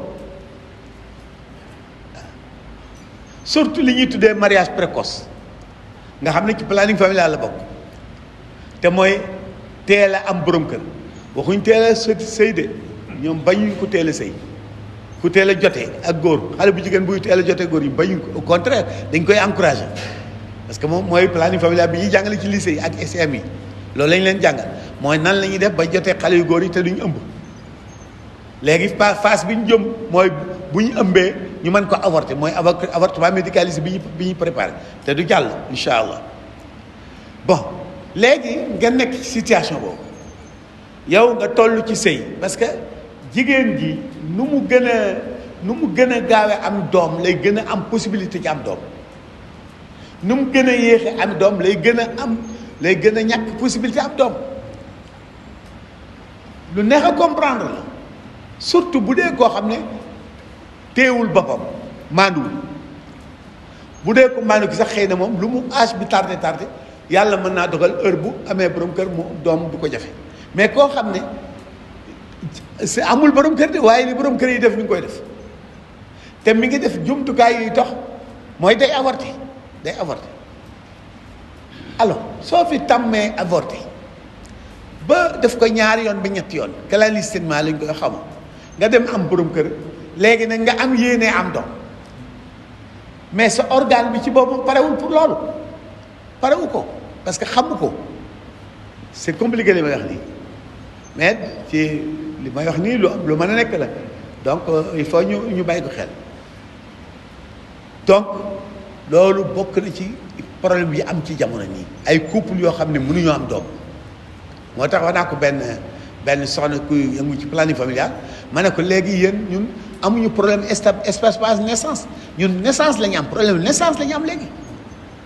surtout li ñuy tuddee mariage précoce nga xam ne ci planning familial la bokk te mooy teel a am borom kër waxuñ teel a sëy de ñoom bañuñ ko teel a sëy ku teel a jotee ak góor xale bu jigéen buy teel a jotee góor yi bañuñ ko au contraire dañ koy encouragé parce que moom mooy planning familial bi ñuy jàngale ci lycée yi ak SM yi loolu lañ leen jàngal mooy nan la ñuy def ba jotee xale yu góor yi te duñ ëmb léegi phase bi ñu jëm mooy bu ñu ëmbee ñu mën ko avorter mooy avortement médicalisé bi ñuy préparé te du jàll incha allah bon léegi nga nekk ci situation boobu yow nga toll ci sëy parce que jigéen ji nu mu gën a gaawee am doom lay gën a am possibilité ci am doom nu mu gën a yéexe am doom lay gën a ñàkk possibilité am doom lu neex a comprendre la surtout bu dee koo xam ne teewul boppam maanduwul bu dee ko maandu ki sax xëy na moom lu mu âge bi tardé yàlla mën naa dogal heure bu amee borom kër mu doom du ko jafe mais koo xam ne c'est amul borom kër de waaye li borom kër yi def mi ngi koy def te mi ngi def jumtukaay yuy tax mooy day avorté alors soo fi tàmmee avorté ba def ko ñaari yoon ba ñetti yoon clandestinement lañ koy xamu nga dem am borom kër léegi nag nga am yéene am doom mais sa organe bi ci boobu parewul pour loolu parewu ko parce que xamu ko c'est compliqué li may wax nii mais ci li may wax nii lu mën a nekk la donc il faut ñu bàyyi ko xel donc loolu bokk na ci problème yi am ci jamono nii ay couple yoo xam ne mënuñoo am doom moo tax wax naa ko benn soxna kuy yëngu ci planning familial ma ne ko léegi yéen ñun amuñu problème espace naissance ñun naissance la ñu am problème naissance la ñu am léegi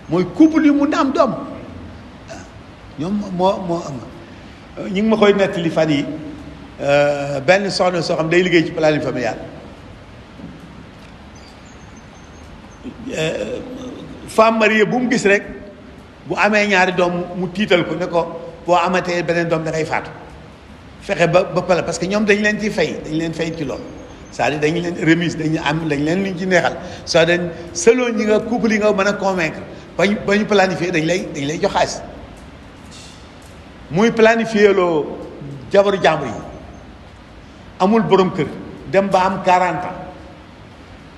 mooy couple yu mun na am doom ñoom moo am ñu ngi ma koy nettali fan yi benn soxna soo xam day liggéey ci planning familial femme mariée bu mu gis rek bu amee ñaari doom mu tiital ko ne ko boo amatee beneen doom da ngay faatu fexe ba pare parce que ñoom dañ leen ci fay ci loolu c'est-à-dire dañu leen remise dañ leen luñ ci neexal soo dañ selon ñi nga couple yi nga mën a convaincre ba ñu planifier dañ lay jox xaalis muy planifier loo jabaru jàmbur yi amul borom kër dem ba am 40 ans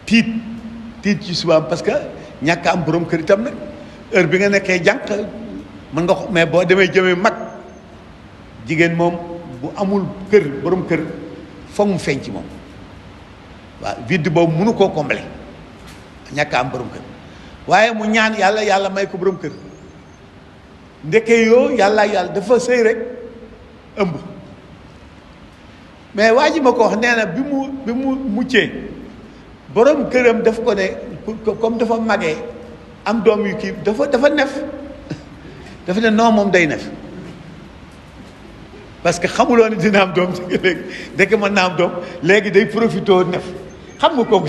tiit ci subaam parce que ñàkk am borom kër itam nag heure bi nga nekkee jànq mën nga mais boo demee jëmee mag jigéen moom bu amul kër borom kër foog mu feeñ ci moom waaw vide boobu mënu koo combler ñàkk am borom kër waaye mu ñaan yàlla may ko borom kër ndeke yoo yàlla dafa sëy rek ëmb mais waa ji ma ko wax nee na bi mu muccee borom këram daf ko ne comme dafa magee am doom yu kii dafa nef dafa ne non moom day nef parce que xamuloo ne dina am doom léegi ndeke mën naa am doom léegi day profité nef xam nga kooku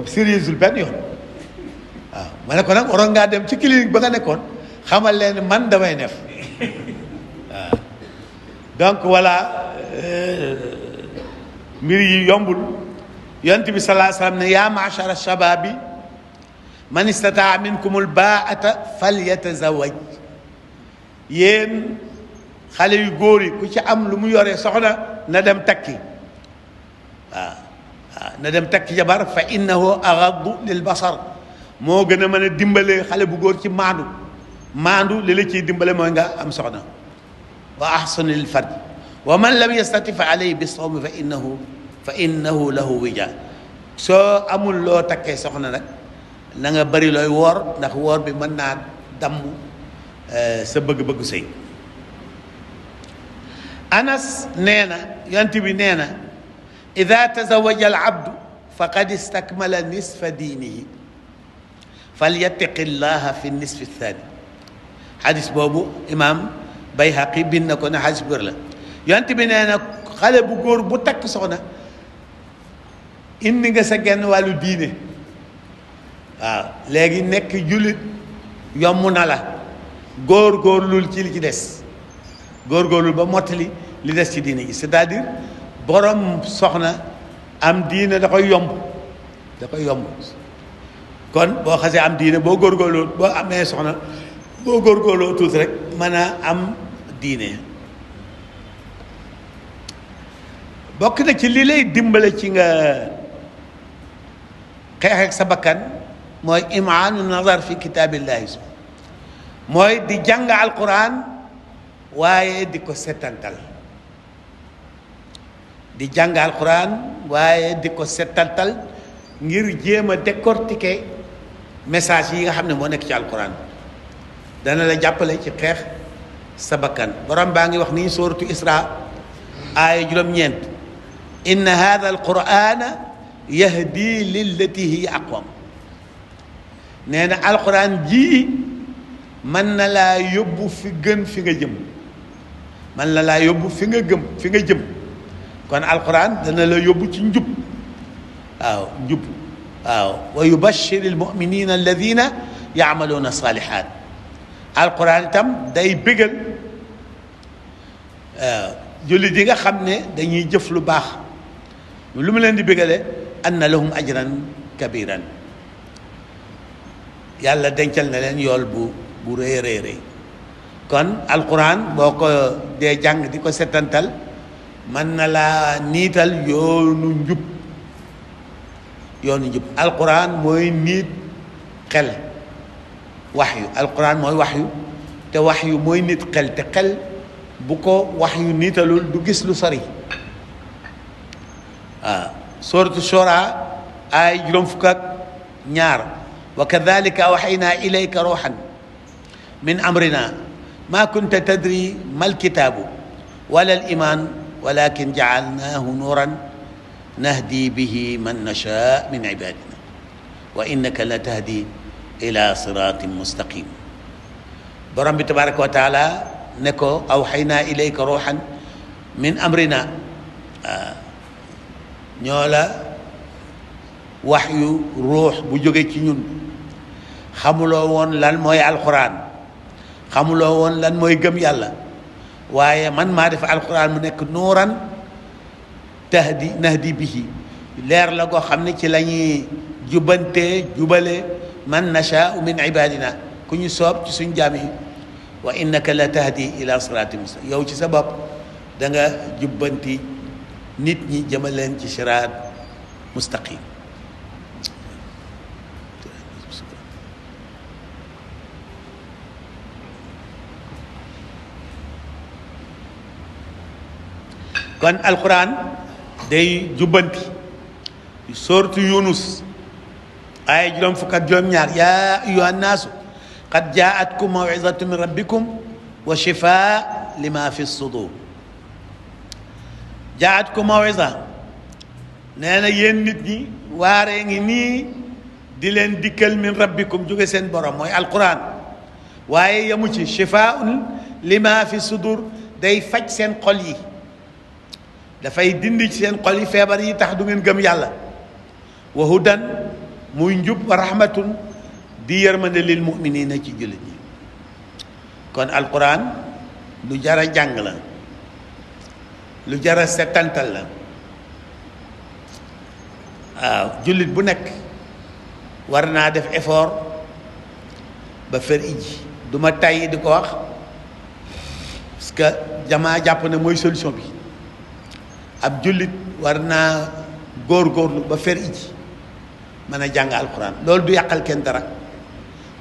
sérieusul benn yoon waaw ma ne ko nag waroon ngaa dem ci clinique ba nga nekkoon xamal leen man damay nef waaw donc voilà mbir yi yombul yonent bi sallallahu alayhi wa sallam ne yaa ma'shara shababi man istataa minkumul baa'ata falyatazawaj yéen xale yu góor yi ku ci am lu mu yoree soxna na dem takki waaw na dem takki jabar fa innahu aghaddu lil basar moo gën a mën a dimbale xale bu góor ci maandu li la ciy dimbale mooy nga am soxna wa ahsanu lil farj wa man lam yastati fa alayhi bis sawmi fa innahu lahu wija soo amul loo takkee soxna nag na nga bëri looy woor ndax woor bi mën naa damm sa bëgg-bëggu sëy. Anas nee na yonent bi nee na ida tazawaja al abdu faqad istakmala nisfa diinihi falyattaqi llaha fi nisfi thani. xadis boobu imam Bayhaqi bind na ko ne xadis bu wér la. yonent bi nee na xale bu góor bu takk soxna indi nga sa genn wàllu diine. waaw léegi nekk jullit yomb na la, góor-góorlul ci li ci des, góor-góorlul ba mottali li des ci diine gi. c'est-à-dire borom soxna am diine da koy yomb, da koy yomb. kon boo xasee am diine boo góorgóorloo, boo amee soxna boo góorgóorloo tuuti rek mën a am diine. bokk na ci li lay dimbale ci nga xeex ak sa bakkan mooy imaanu nazar fi kitaabillahi, mooy di jàng alquran waaye di ko settantal, di jàng alquran waaye di ko settantal ngir jéem a décortiquer message yi nga xam ne moo nekk ci alquran. dana la jàppale ci xeex sa bakkan. borom baa ngi wax nii suuratu Isra aaya juróom-ñeent, inna hada alqurana yahdi lillati hiya aqwam. nee na alquran jii mën na laa yóbbu fi gën fi nga jëm, mën na laa yóbbu fi nga gëm fi nga jëm. kon alquran dana la yóbbu ci njub. waaw njub. waaw wa yubashir almuminina alladina yaamaluuna salihat. alquran itam day bégal jullit yi nga xam ne dañuy jëf lu baax. lu mu leen di bégale anna lahum ajran kabiran, yàlla dencal na leen yool bu rëy rëy rëy. kon alquran boo ko dee jàng di ko settantal mën na laa niital yoonu njub, yoonu njub. alquran mooy niit xel. waxyu, alquran mooy waxyu, te waxyu mooy nit xel, te xel bu ko waxyu niitalul du gis lu sori. waaw suuratu Shura ay juróom fukk ak ñaar, wa kadhalika awhaynaa ilayka ruuhan min amrina ma kunta tadri mal kitaabu wala al iman walakin ja'alnaahu nuuran nahdi bihi man nashaa min ibadina wa innaka la tahdi ila siratin mustaqim. borom bi tabaraka wa taala ne ko awhaynaa ilayka ruuhan min amrina, ñoo la wax yu ruux bu jóge ci ñun. xamuloo woon lan mooy alquran, xamuloo woon lan mooy gëm yàlla, waaye man maa def alquran mu nekk nuuran nahdi bihi, leer la goo xam ne ci la ñuy jubbantee jubale man nashaau min ibadina, ku ñu soob ci suñ jaam yi. wa innaka la tahdi ila sirati mustaqim, yow ci sa bopp da nga jubbanti nit ñi jëmal leen ci siraat mustaqim. kon alquran day jubbanti. sooratu Yunus aaya juróom fukk ak juróom-ñaar, yaa ayyuha nnaasu qad jaatkum mawizatu min rabbikum wa shifaa lima fi sudur. jaatkum mawiza, nee na yéen nit ñi waaree ngi nii di leen dikkal min rabbikum jóge seen borom mooy alquran. waaye yamu ci, shifaaun lima fi sudur, day faj seen xol yi, dafay dindi ci seen xol yi feebar yi tax du ngeen gëm yàlla. wa hudan, muy njub, wa rahmatun, di yërmande lil muminina ci jullit ñi. kon alquran lu jara jàng la, lu jara settantal la. waaw jullit bu nekk war naa def effort ba fer iji. du ma tàyyi di ko wax parce que jamaa jàpp ne mooy solution bi. ab jullit war naa góorgóorlu ba fer iji mën a jàng alquran. loolu du yàqal kenn dara.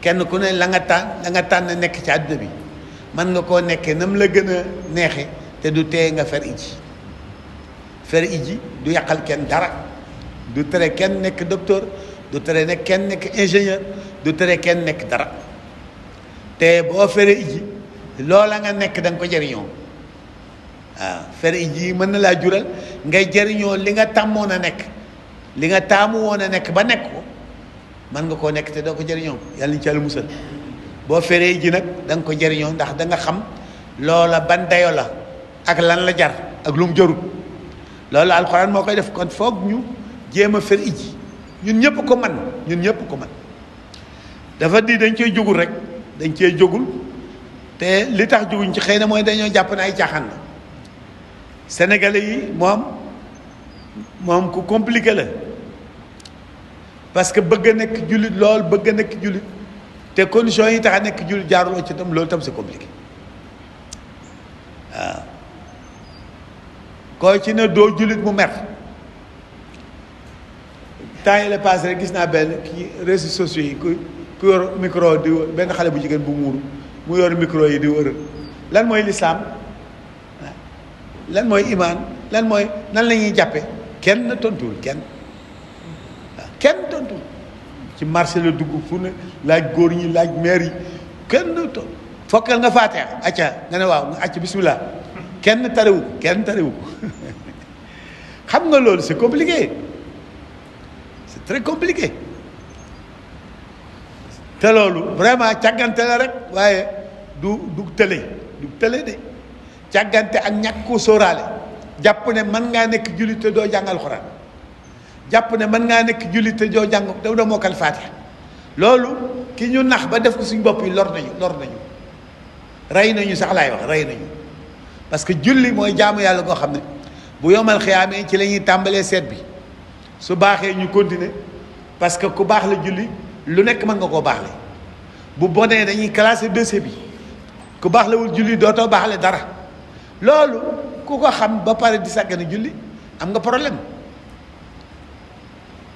kenn ku ne la nga tànn nekk ci àdduna bi mën nga koo nekkee nam la gën a neexe te du tee nga fer iji. fer iji du yàqal kenn dara, du tere kenn nekk docteur, du tere nekk kenn nekk ingénieur, du tere kenn nekk dara. te boo fere iji loola nga nekk da nga ko jëriñoo waaw fere iji mën na laa jural ngay jëriñoo li nga tàmmoon a nekk li nga taamu woon a nekk ba nekk ko mën nga koo nekk te doo ko jëriñoo yàlla nañu ci yàlla musal boo feree iji nag da nga ko jëriñoo ndax da nga xam loola ban dayo la ak lan la jar ak lu mu jarut loolu alxuraan moo koy def kon foog ñu jéem a fer iji ñun ñëpp ko man ñun ñëpp ko man dafa di dañ cey jógul rek dañ cee jógul te li tax jóguñ ci xëy na mooy dañoo jàpp ne ay caaxaan la sénégalais yi moom ku compliqué la parce que bëgg a nekk jullit lool bëgg a nekk jullit te conditions yi tax a nekk jullit jaaruloo ci tam loolu tam c'est compliqué waaw koo ci ne doo jullit mu mer temps yi la passé rek gis naa benn kii réseaux sociaux yi ku yor micro di benn xale bu jigéen bu muuru mu yor micro yi di wër lan mooy lislaam lan mooy imaan lan mooy nan la ñuy jàppe kenn tontuwul kenn waaw kenn tontuwul ci marché la dugg fu ne laaj góor ñi laaj maire yi kenn tontu fokkal nga faatiha acca nga ne waaw nga acca bismillah kenn tarewu ko xam nga loolu c'est compliqué c'est très compliqué te loolu vraiment càggante la rek waaye du tële de càggante ak ñàkk koo sóoraale jàpp ne mën ngaa nekk jullit te doo jàng alxuraan jàpp ne mën ngaa nekk jullit te doo jàng doo mokkal faatiha loolu ki ñu nax ba def ko suñ bopp yi lor nañu rey nañu sax laay wax rey nañu parce que julli mooy jaamu yàlla goo xam ne bu yomal xiyaamee ci la ñuy tàmbalee seet bi su baaxee ñu continuer parce que ku baax la julli lu nekk mën nga koo baaxle bu bonee dañuy classé dossier bi ku baax lawul julli dootoo baaxle dara loolu ku ko xam ba pare di sàggane julli am nga problème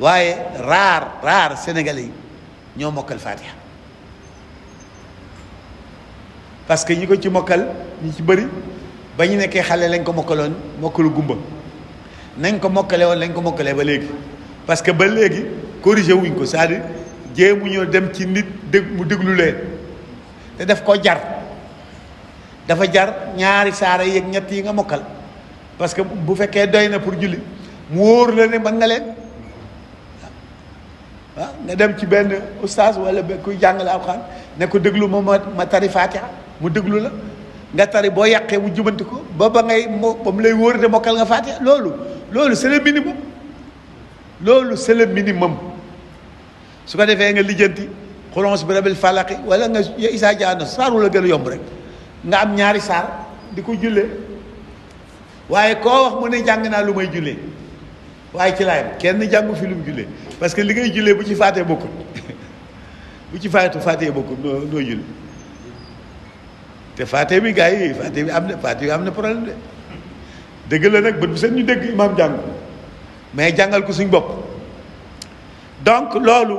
waaye raar sénégalais yi ñoo mokkal faatiha parce que ñi ko ci mokkal ñi ci bëri ba ñu nekkee xale lañ ko mokkaloon mokkalu gumba nañ ko mokkale woon lañ ko mokkalee ba léegi parce que ba léegi corrigé wuñ ko c'est-à-dire jéemu ñoo dem ci nit mu déglu leen te daf ko jar dafa jar ñaari saara yeeg ñett yi nga mokkal parce que bu fekkee doy na pour julli mu wóor la ne mën nga leen waaw nga dem ci benn oustaz wala kuy jàngale alxuraan ne ko déglu ma tari faatiha mu déglu la nga tari boo yàqee mu jubanti ko ba ngay ba mu lay wóor de mokkal nga faatiha loolu c'est le minimum loolu c'est le minimum su ko defee nga lijjanti xulons bi rabil falaqi wala nga isaa jaano saaru la gën a yomb rek nga am ñaari saar di ko jullee waaye koo wax mu ne jàng naa lu may jullee waaye ci laayam kenn jàngu fi lu mu jullee parce que li ngay jullee bu ci faatee bokkut bu ci faatee bokkut noo julli te faatee bi gars yi faatee bi am na problème de dëgg la nag bët bu seen ñu dégg imaam jàng mais jàngal ko suñ bopp donc loolu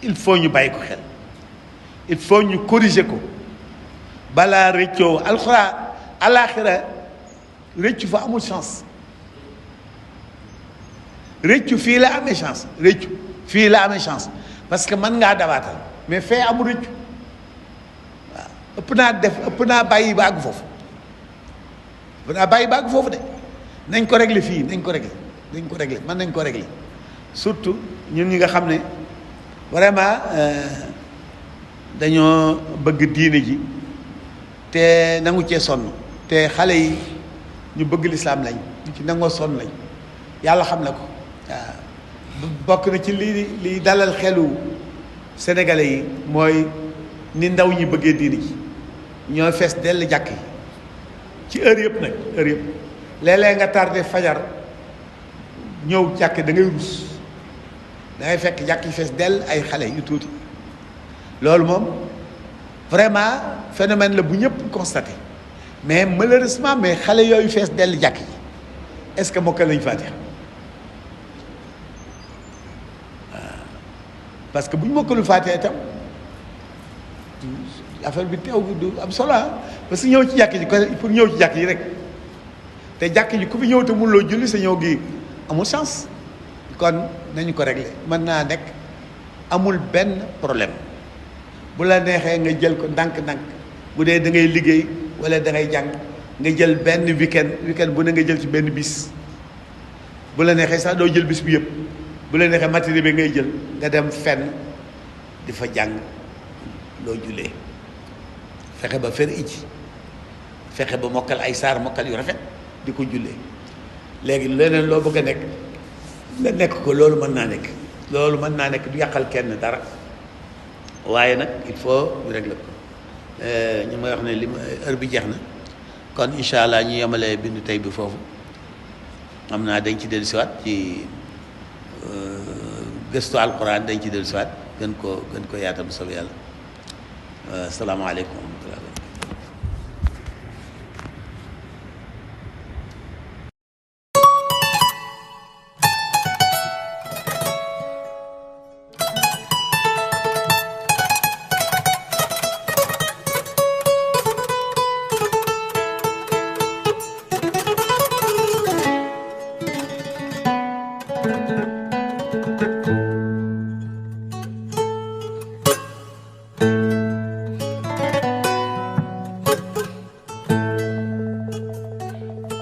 il faut ñu bàyyi ko xel il faut ñu corriger ko balaa rëccoo alxuraan alaaxira rëccu fa amul chance rëccu fii la amee chance parce que mën ngaa dabaatal mais fee amul rëccu waaw ëpp naa bàyyi ba àgg foofu de nañ ko régler fii nañ ko régler surtout ñun ñi nga xam ne vraiment dañoo bëgg diine ji te nangu cee sonn te xale yi ñu bëgg lislaam lañ ñu ci nangoo sonn lañ yàlla xam na ko waaw bokk na ci li dalal xelu sénégalais yi mooy ni ndaw ñi bëggee diine ji ñoo fees dell jàkk yi ci heure yëpp léeg-léeg nga tardé fajar ñëw jàkk da ngay rus da ngay fekk jàkk yi fees dell ay xale yu tuuti loolu moom vraiment phénomène la bu ñëpp constaté mais malheureusement mais xale yooyu fees dell jàkk yi est-ce que mokkal lañu Faatiha parce que bu ñu mokkalul Faatiha itam affaire bi teew du am solo parce que ñëw ci jàkk ji pour ñëw ci jàkk yi rek te jàkk ji ku fi ñëw te mënuloo julli sa ñëw gi amul chance kon nañu ko régler mën naa nekk amul benn problème bu la neexee nga jël ko ndànk-ndànk bu dee da ngay liggéey wala da ngay jàng nga jël benn weekend bu ne nga jël ci benn bis bu la neexee sax doo jël bis bi yëpp bu la neexee matinée bi ngay jël nga dem fenn di fa jàng loo jullee fexe ba fer iji fexe ba mokkal ay saar mokkal yu rafet di ko jullee léegi leneen loo bëgg a nekk nga nekk ko loolu mën naa nekk du yàqal kenn dara waaye nag il faut ñu régler ko ñu may wax ne li ma heure bi jeex na kon incha allah ñu yemalee bindu tey bi foofu xam naa dañ ci dellusiwaat ci gëstu alquran dañ ci dellusiwaat gën ko yaatal bu soobee yàlla asalaamaaleykum